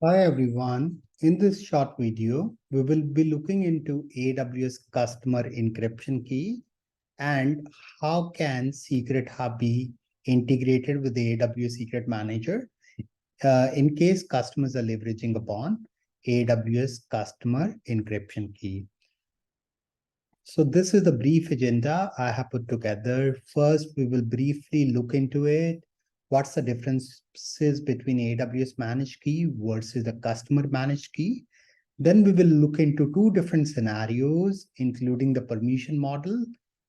Hi everyone. In this short video, we will be looking into AWS Customer Encryption Key and how can SecretHub be integrated with the AWS Secret Manager in case customers are leveraging upon AWS Customer Encryption Key. So this is the brief agenda I have put together. First, we will briefly look into it. What's the differences between AWS Managed Key versus the Customer Managed Key? Then we will look into two different scenarios, including the permission model.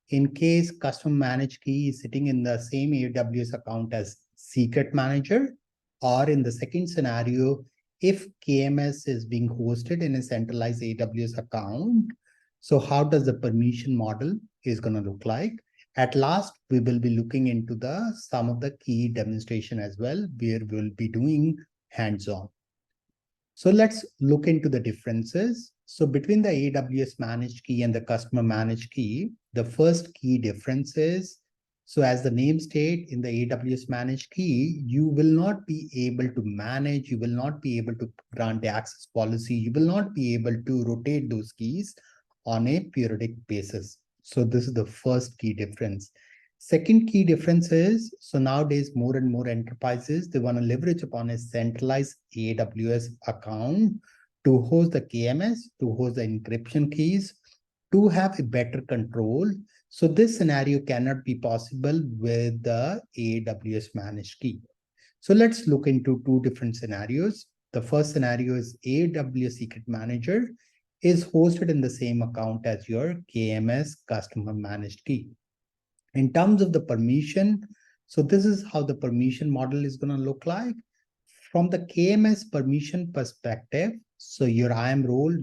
In case Customer Managed Key is sitting in the same AWS account as Secret Manager, or in the second scenario, if KMS is being hosted in a centralized AWS account, so how does the permission model is going to look like? At last, we will be looking into some of the key demonstration as well, where we'll be doing hands-on. So let's look into the differences. So between the AWS Managed Key and the Customer Managed Key, the first key difference is, so as the name states, in the AWS Managed Key, you will not be able to manage, you will not be able to grant the access policy, you will not be able to rotate those keys on a periodic basis. So this is the first key difference. Second key difference is, so nowadays more and more enterprises, they want to leverage upon a centralized AWS account to host the KMS, to host the encryption keys, to have a better control. So this scenario cannot be possible with the AWS managed key. So let's look into two different scenarios. The first scenario is AWS Secret Manager is hosted in the same account as your KMS customer managed key. In terms of the permission, so this is how the permission model is going to look like. From the KMS permission perspective, so your IAM role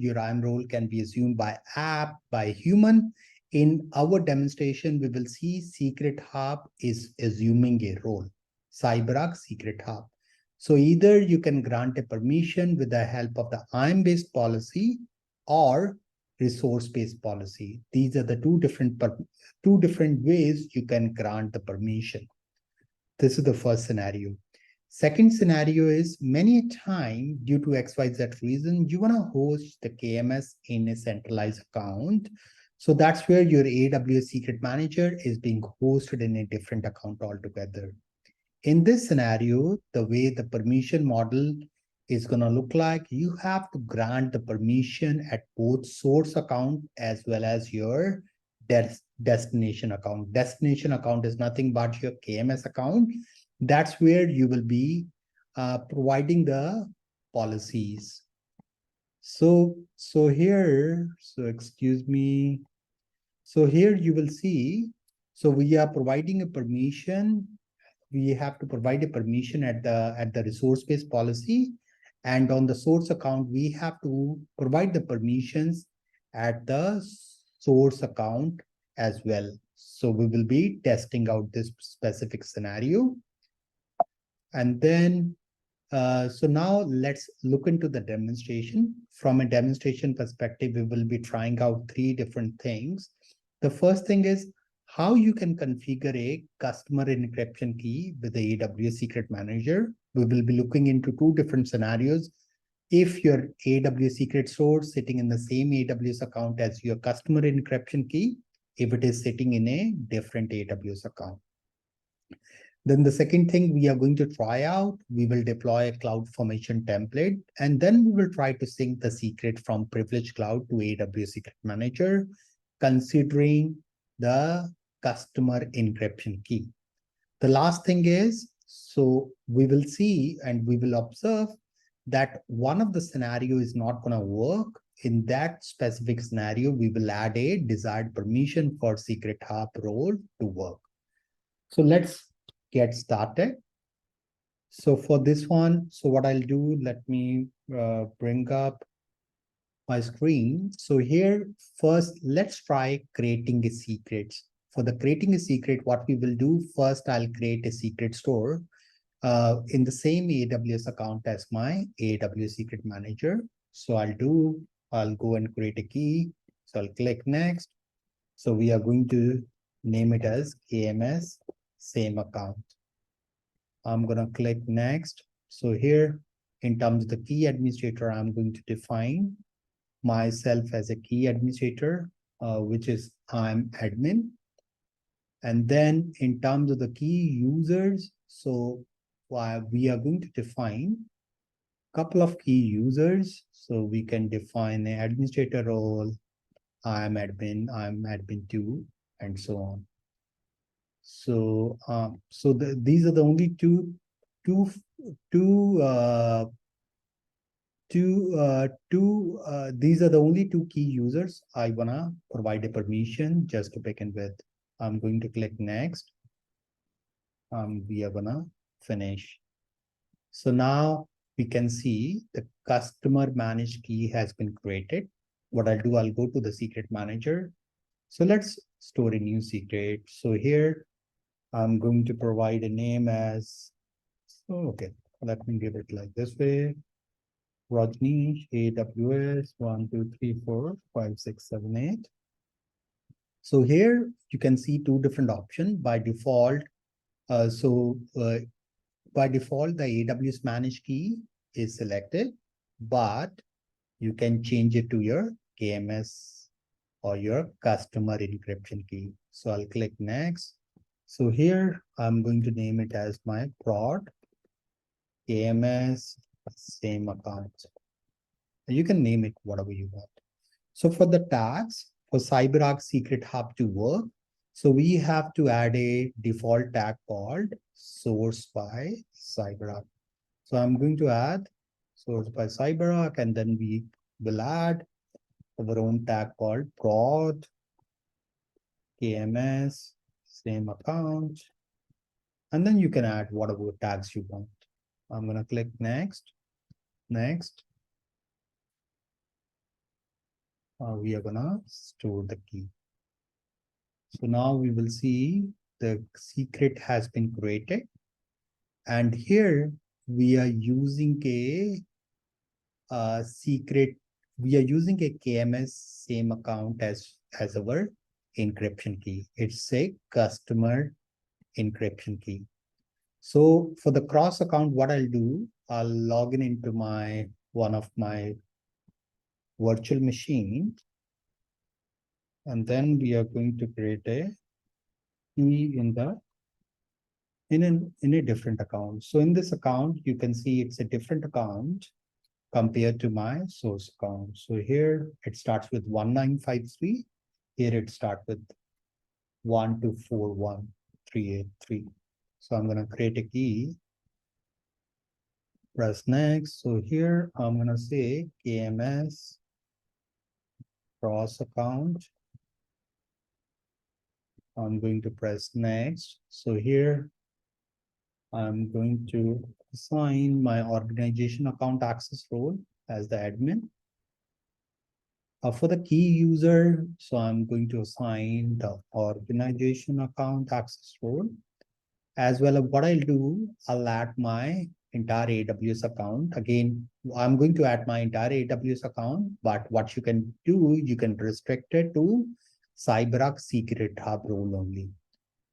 can be assumed by app, by human. In our demonstration, we will see SecretHub is assuming a role, CyberArk SecretHub. So either you can grant a permission with the help of the IAM-based policy or resource-based policy. These are the two different ways you can grant the permission. This is the first scenario. Second scenario is, many time due to XYZ reason, you want to host the KMS in a centralized account. So that's where your AWS Secret Manager is being hosted in a different account altogether. In this scenario, the way the permission model is going to look like, you have to grant the permission at both source account as well as your destination account. Destination account is nothing but your KMS account. That's where you will be providing the policies. So here, excuse me. So here you will see, so we are providing a permission. We have to provide a permission at the resource-based policy. And on the source account, we have to provide the permissions at the source account as well. So we will be testing out this specific scenario. And then, so now let's look into the demonstration. From a demonstration perspective, we will be trying out three different things. The first thing is how you can configure a customer encryption key with the AWS Secret Manager. We will be looking into two different scenarios. If your AWS secret source sitting in the same AWS account as your customer encryption key, if it is sitting in a different AWS account. Then the second thing we are going to try out, we will deploy a CloudFormation template, and then we will try to sync the secret from Privileged Cloud to AWS Secret Manager, considering the customer encryption key. The last thing is, so we will see and we will observe that one of the scenario is not going to work. In that specific scenario, we will add a desired permission for SecretHub role to work. So let's get started. So for this one, so what I'll do, let me bring up my screen. So here, first, let's try creating a secret. For the creating a secret, what we will do, first I'll create a secret store in the same AWS account as my AWS Secret Manager. So I'll go and create a key. So I'll click next. So we are going to name it as KMS, same account. I'm going to click next. So here in terms of the key administrator, I'm going to define myself as a key administrator, which is I'm admin. And then in terms of the key users, so we are going to define a couple of key users. So we can define an administrator role, I'm admin 2, and so on. So these are the only these are the only two key users I wanna provide a permission just to begin with. I'm going to click next. We are gonna finish. So now we can see the customer managed key has been created. What I'll do, I'll go to the secret manager. So let's store a new secret. So here I'm going to provide a name as, okay, let me give it like this way. Rajneesh, AWS 1, 2, 3, 4, 5, 6, 7, 8. So here you can see two different options by default. By default, the AWS managed key is selected, but you can change it to your KMS or your customer encryption key. So I'll click next. So here I'm going to name it as my prod KMS same account. You can name it whatever you want. So for the tags, for CyberArk Secret Hub to work, so we have to add a default tag called source by CyberArk. So I'm going to add source by CyberArk, and then we will add our own tag called prod KMS same account. And then you can add whatever tags you want. I'm going to click next. Next. We are going to store the key. So now we will see the secret has been created. And here we are using a secret. We are using a KMS same account as our encryption key. It's a customer encryption key. So for the cross account, what I'll do, I'll log in into one of my virtual machine. And then we are going to create a key in a different account. So in this account, you can see it's a different account compared to my source account. So here it starts with 1953. Here it starts with 1241383. So I'm going to create a key, press next. So here I'm going to say KMS cross account. I'm going to press next. So here I'm going to assign my organization account access role as the admin. For the key user, so I'm going to assign the organization account access role. As well as what I'll do, I'll add my entire AWS account. Again, I'm going to add my entire AWS account, but what you can do, you can restrict it to CyberArk Secret Hub role only.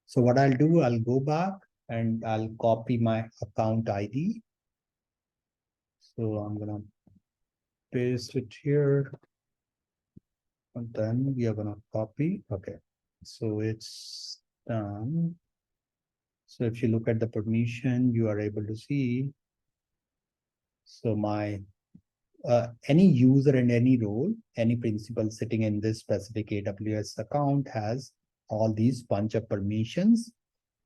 So what I'll do, I'll go back and I'll copy my account ID. So I'm gonna paste it here. And then we are gonna copy. Okay, so it's done. So if you look at the permission, you are able to see. So my any user and any role, any principal sitting in this specific AWS account has all these bunch of permissions.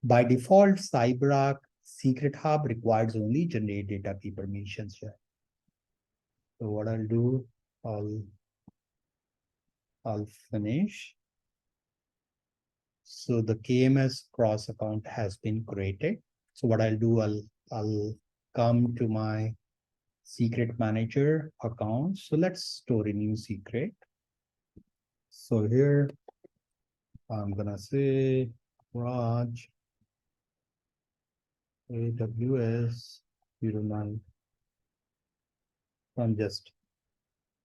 By default, CyberArk Secret Hub requires only generate data key permissions here. So what I'll do, I'll finish. So the KMS cross account has been created. So what I'll do, I'll come to my secret manager account. So let's store a new secret. So here I'm gonna say Raj AWS 09. I'm just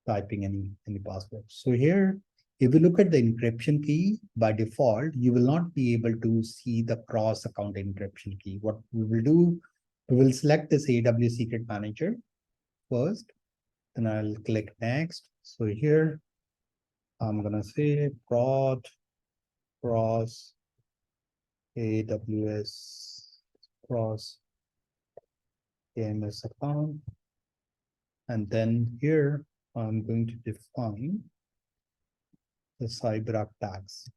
typing any password. So here, if you look at the encryption key, by default, you will not be able to see the cross-account encryption key. What we will do, we will select this AWS Secret Manager. first, then I'll click next. So here I'm gonna say prod cross AWS cross AMS account. And then here I'm going to define the CyberArk tags.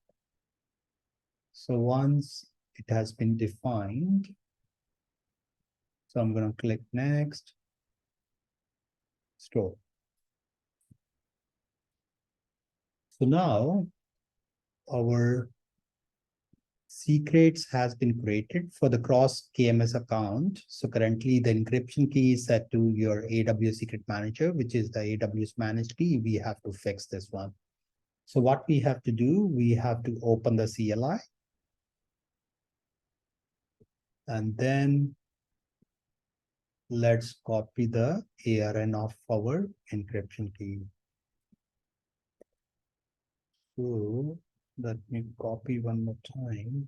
So once it has been defined, so I'm going to click next, store. So now our secrets has been created for the cross KMS account. So currently the encryption key is set to your AWS Secret Manager, which is the AWS managed key. We have to fix this one. So what we have to do, we have to open the CLI. And then let's copy the ARN of our encryption key. So let me copy one more time.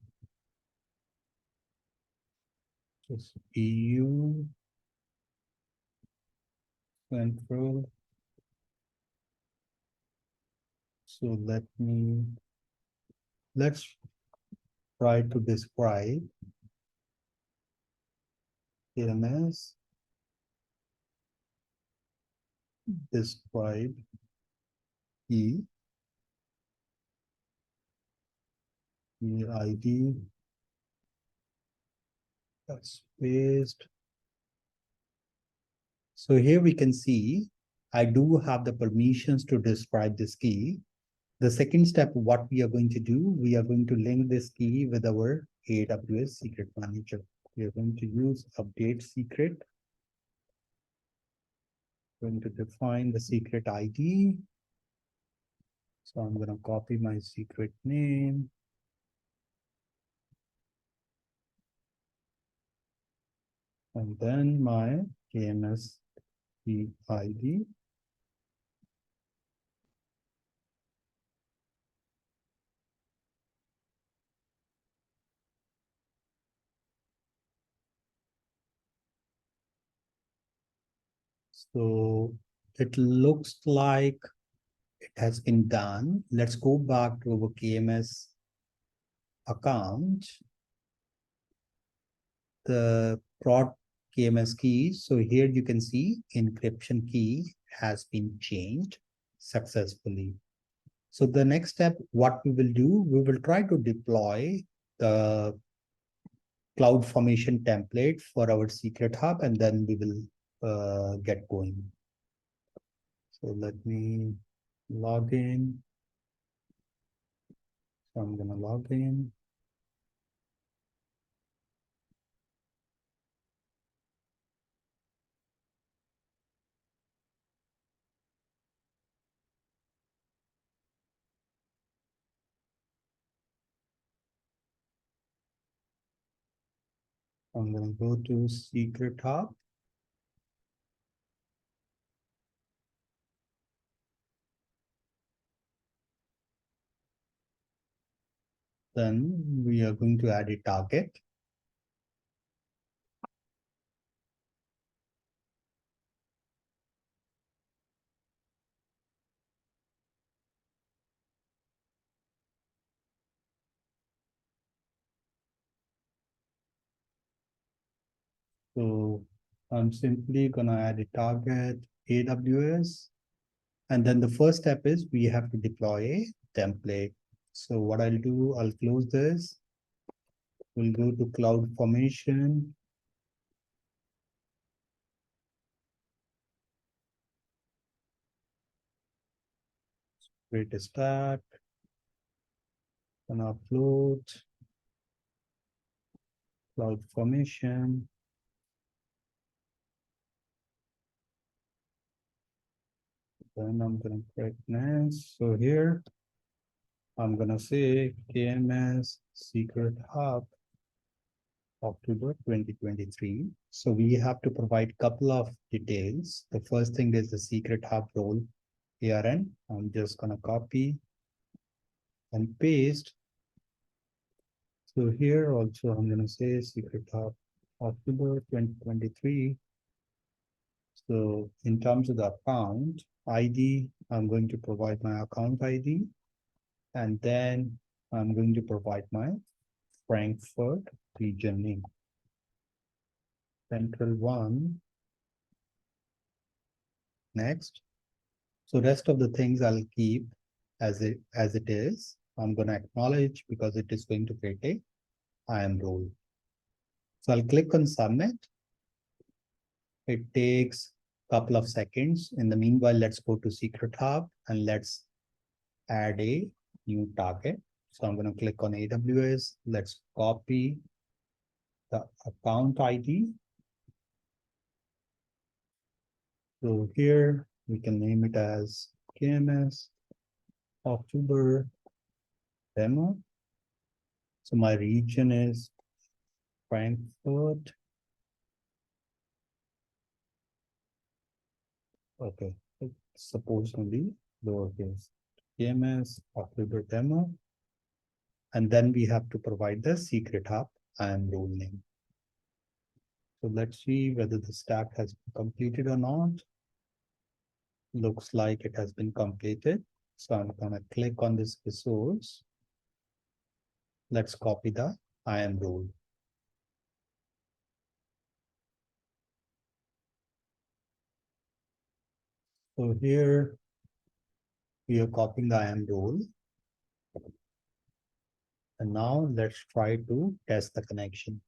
Just EU control. So let's try to describe AMS, describe key, ID, that's paste. So here we can see I do have the permissions to describe this key. The second step, what we are going to do, we are going to link this key with our AWS Secret Manager. We are going to use update secret. Going to define the secret ID. So I'm going to copy my secret name. And then my KMS key ID. So it looks like it has been done. Let's go back to our KMS account. The prod KMS key. So here you can see encryption key has been changed successfully. So the next step, what we will do, we will try to deploy the CloudFormation template for our SecretHub, and then we will get going. So let me log in. So I'm going to log in. I'm going to go to SecretHub. Then we are going to add a target. So I'm simply going to add a target AWS. And then the first step is we have to deploy a template. So what I'll do, I'll close this. We'll go to CloudFormation. Create a stack. And upload CloudFormation. Then I'm going to click next. So here, I'm going to say KMS Secret Hub October 2023. So we have to provide a couple of details. The first thing is the Secret Hub role ARN. I'm just going to copy and paste. So here also I'm going to say Secret Hub October 2023 So in terms of the account ID, I'm going to provide my account ID, and then I'm going to provide my Frankfurt region name. Central 1. Next. So rest of the things I'll keep as it is. I'm going to acknowledge because it is going to create a IAM role. So I'll click on submit. It takes a couple of seconds. In the meanwhile, let's go to SecretHub and let's add a new target. So I'm going to click on AWS. Let's copy the account ID. So here we can name it as KMS October demo. So my region is Frankfurt. Okay, it's supposed to be lowercase. KMS October demo. And then we have to provide the SecretHub and role name. So let's see whether the stack has been completed or not. Looks like it has been completed. So I'm gonna click on this resource. Let's copy the IAM role. So here we are copying the IAM role. And now let's try to test the connection.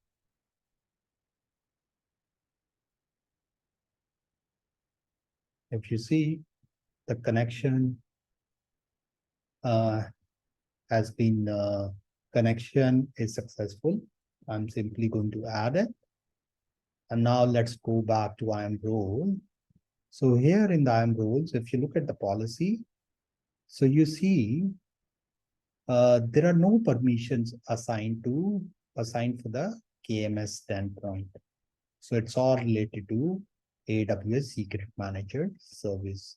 If you see, the connection connection is successful. I'm simply going to add it. And now let's go back to IAM role. So here in the IAM roles, if you look at the policy, so you see there are no permissions assigned for the KMS standpoint. So it's all related to AWS Secret Manager service.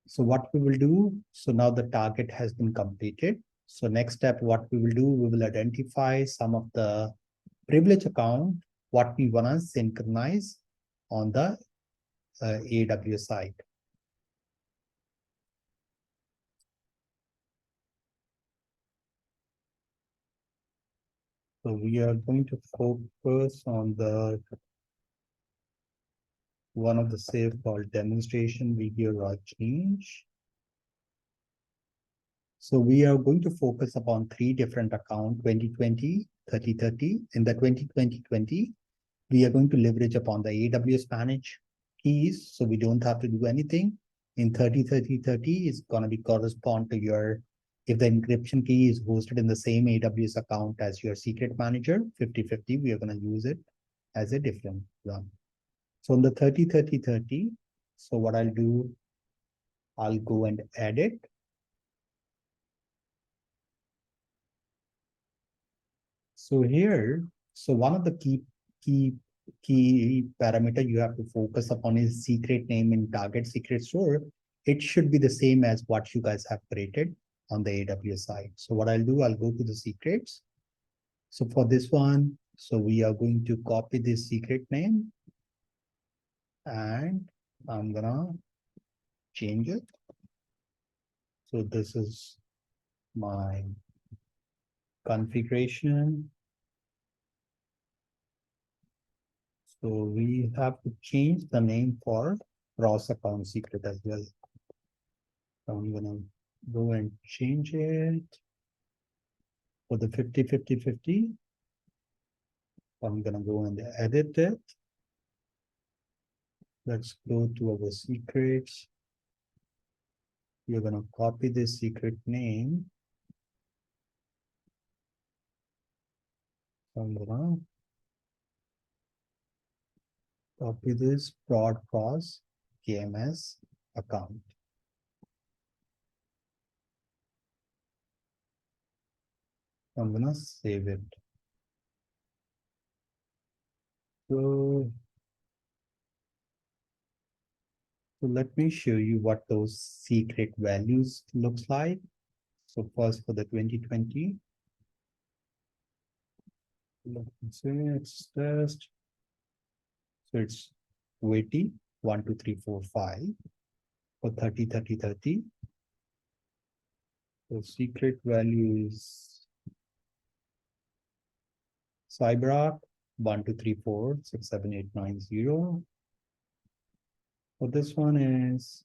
So what we will do, so now the target has been completed. So next step, what we will do, we will identify some of the privilege account, what we want to synchronize on the AWS side. So we are going to focus on the one of the safe called demonstration video raw change. So we are going to focus upon 3 different accounts, 2020, 3030. In the 2020, we are going to leverage upon the AWS manage keys, so we don't have to do anything. In 303030 is going to be correspond to your, if the encryption key is hosted in the same AWS account as your secret manager, 5050, we are going to use it as a different one. So on the 303030, so what I'll do, I'll go and edit. So here, so one of the key parameter you have to focus upon is secret name in target secret store. It should be the same as what you guys have created on the AWS side. So what I'll do, I'll go to the secrets. So for this one, so we are going to copy this secret name and I'm gonna change it. So this is my configuration. So we have to change the name for cross account secret as well. So I'm gonna go and change it for the 50-50-50. I'm gonna go and edit it. Let's go to our secrets. We're gonna copy this secret name. I'm gonna copy this broad cross KMS account. I'm gonna save it. So let me show you what those secret values looks like. So first for the 2020, let's say it's test. So it's weighty. 1, 2, 3, 4, 5 for 30, 30, 30. So secret value is CyberArk 1, 2, 3, 4, 6, 7, 8, 9, 0. So this one is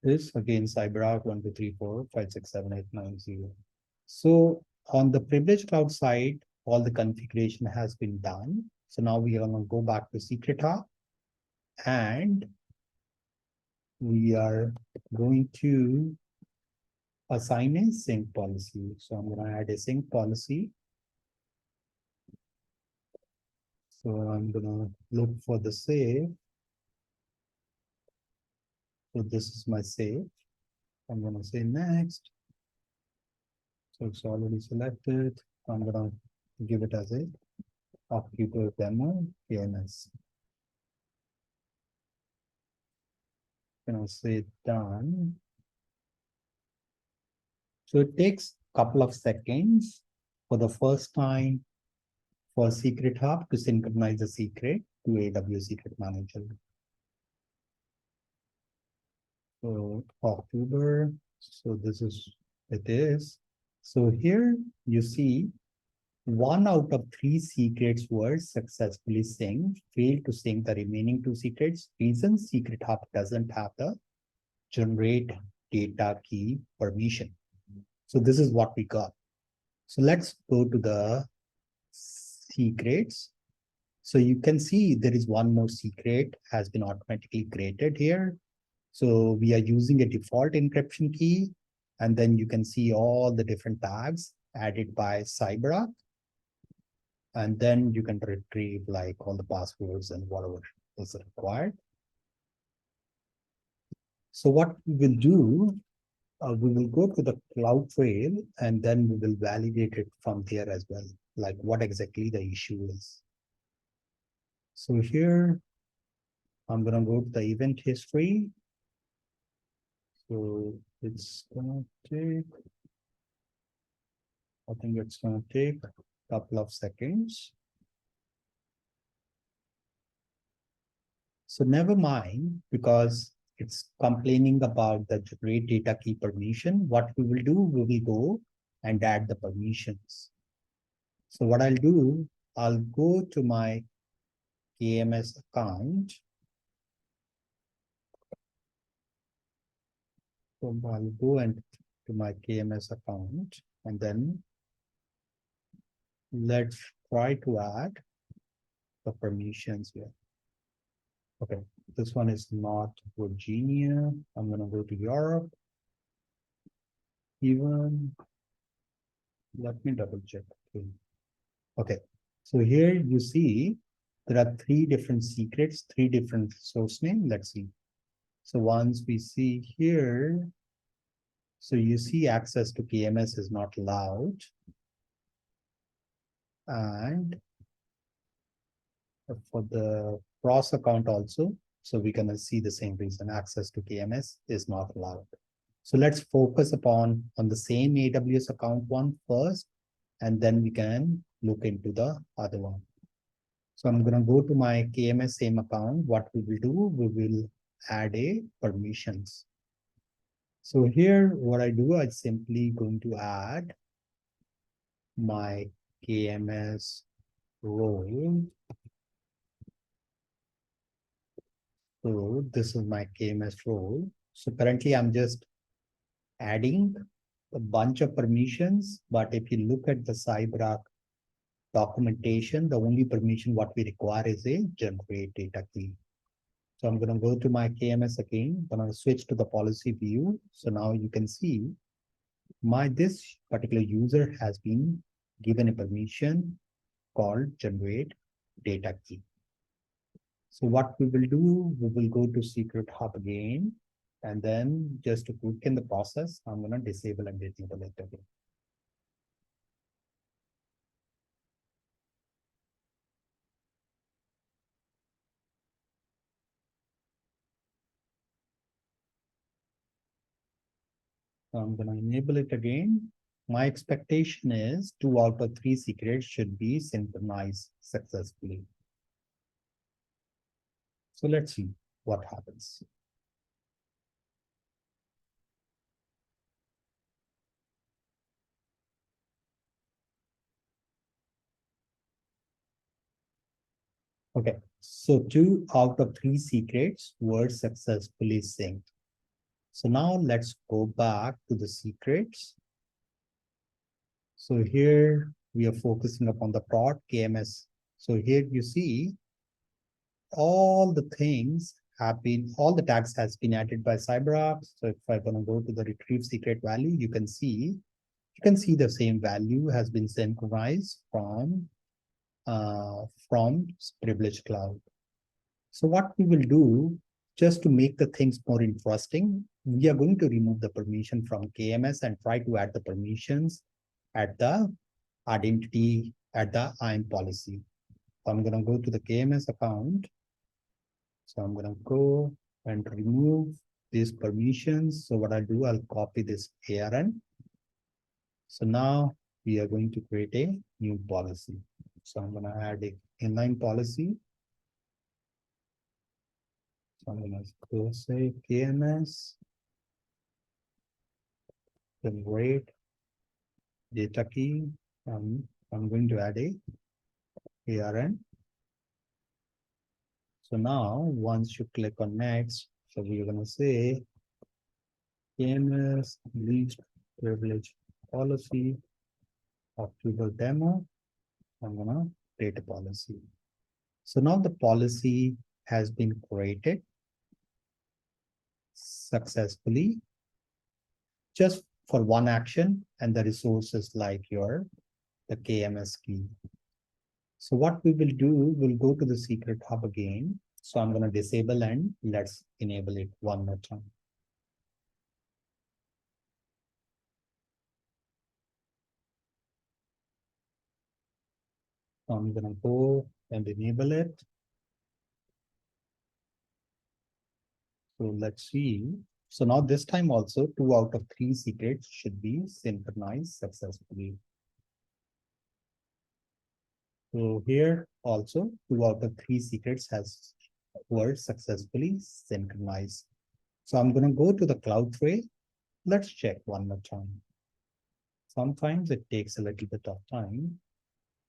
this again CyberArk 1, 2, 3, 4, 5, 6, 7, 8, 9, 0. So on the privilege cloud side, all the configuration has been done. So now we are going to go back to SecretHub and we are going to assign a sync policy. So I'm going to add a sync policy. So I'm going to look for the save. So this is my save. I'm going to say next. So it's already selected. I'm going to give it as a October demo KMS. And I'll say done. So it takes a couple of seconds for the first time for SecretHub to synchronize the secret to AWS Secret Manager. So October, so this is, it is. So here you see 1 out of 3 secrets were successfully synced, failed to sync the remaining 2 secrets. Reason SecretHub doesn't have the generate data key permission. So this is what we got. So let's go to the secrets. So you can see there is one more secret has been automatically created here. So we are using a default encryption key, and then you can see all the different tags added by CyberArk. And then you can retrieve like all the passwords and whatever is required. So what we will do, we will go to the CloudTrail and then we will validate it from there as well, like what exactly the issue is. So here, I'm going to go to the event history. So it's going to take, I think it's going to take a couple of seconds. So never mind, because it's complaining about the generate data key permission. What we will do, we will go and add the permissions. So what I'll do, I'll go to my KMS account. So I'll go and to my KMS account, and then let's try to add the permissions here. Okay, this one is not Virginia. I'm going to go to Europe. Even, let me double check. Okay, so here you see there are 3 different secrets, 3 different source name. Let's see. So once we see here, so you see access to KMS is not allowed. And for the cross account also, so we can see the same reason, access to KMS is not allowed. So let's focus upon on the same AWS account one first, and then we can look into the other one. So I'm going to go to my KMS same account. What we will do, we will add a permissions. So here, what I do, I'm simply going to add my KMS role. So this is my KMS role. So currently I'm just adding a bunch of permissions, but if you look at the CyberArk documentation, the only permission what we require is a generate data key. So I'm going to go to my KMS again. I'm going to switch to the policy view. So now you can see this particular user has been given a permission called generate data key. So what we will do, we will go to SecretHub again, and then just to quicken the process, I'm going to disable and disable it again. So I'm going to enable it again. My expectation is 2 out of 3 secrets should be synchronized successfully. So let's see what happens. Okay, so 2 out of 3 secrets were successfully synced. So now let's go back to the secrets. So here we are focusing upon the prod KMS. So here you see all the things have been, all the tags has been added by CyberArk. So if I'm going to go to the retrieve secret value, you can see the same value has been synchronized from privileged cloud. So what we will do, just to make the things more interesting, we are going to remove the permission from KMS and try to add the permissions at the identity at the IAM policy. So I'm going to go to the KMS account. So I'm going to go and remove these permissions. So what I'll do, I'll copy this ARN. So now we are going to create a new policy. So I'm going to add a inline policy. So I'm going to go say KMS, generate data key. I'm going to add a ARN. So now once you click on next, so we're going to say KMS least privilege policy October demo. I'm going to create a policy. So now the policy has been created successfully just for one action, and the resources like the KMS key. So what we will do, we'll go to the SecretHub again. So I'm going to disable and let's enable it one more time. So I'm going to go and enable it. So let's see. So now this time also 2 out of 3 secrets should be synchronized successfully. So here also 2 out of 3 secrets were successfully synchronized. So I'm going to go to the cloud tray. Let's check one more time. Sometimes it takes a little bit of time.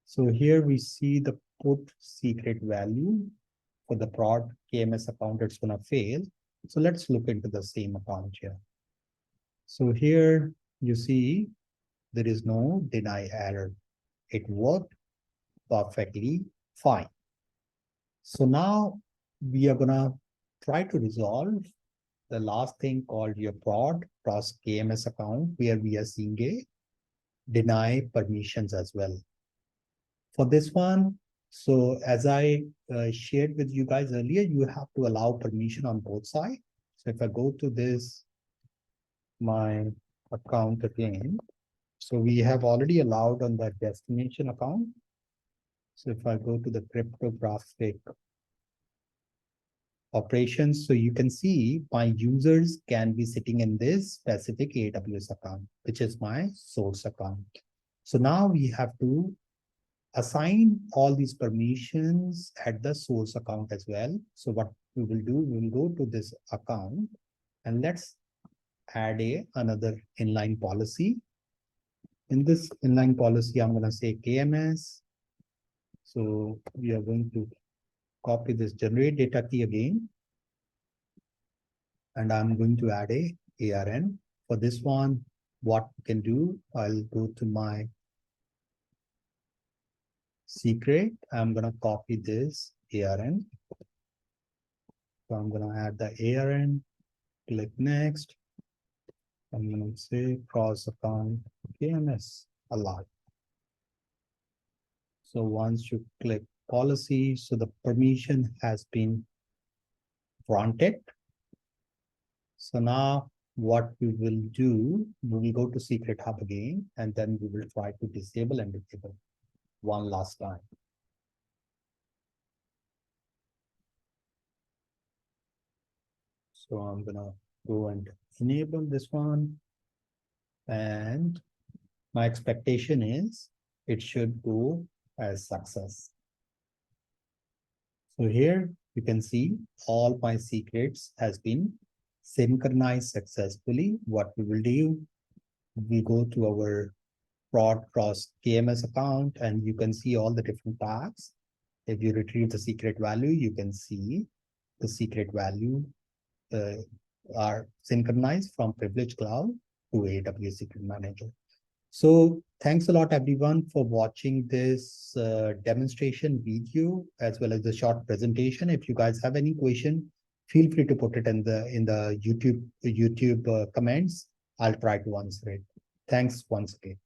So here we see the put secret value for the prod KMS account, it's going to fail. So let's look into the same account here. So here you see there is no deny error. It worked perfectly fine. So now we are going to try to resolve the last thing called your prod cross KMS account, where we are seeing a deny permissions as well. For this one, so as I shared with you guys earlier, you have to allow permission on both sides. So if I go to this, my account again, so we have already allowed on the destination account. So if I go to the cryptographic operations, so you can see my users can be sitting in this specific AWS account, which is my source account. So now we have to assign all these permissions at the source account as well. So what we will do, we will go to this account and let's add another inline policy. In this inline policy, I'm going to say KMS. So we are going to copy this generate data key again. And I'm going to add a ARN. For this one, what we can do, I'll go to my secret. I'm going to copy this ARN. So I'm going to add the ARN, click next. I'm going to say cross account KMS allowed. So once you click policy, so the permission has been granted. So now what we will do, we will go to SecretHub again, and then we will try to disable and disable one last time. So I'm gonna go and enable this one, and My expectation is it should go as success. So here you can see all my secrets has been synchronized successfully. What we will do, we go to our fraud cross KMS account and you can see all the different tags. If you retrieve the secret value, you can see the secret value are synchronized from Privilege Cloud to AWS Secret Manager. So thanks a lot everyone for watching this demonstration video as well as the short presentation. If you guys have any question, feel free to put it in the YouTube comments. I'll try to answer it. Thanks once again.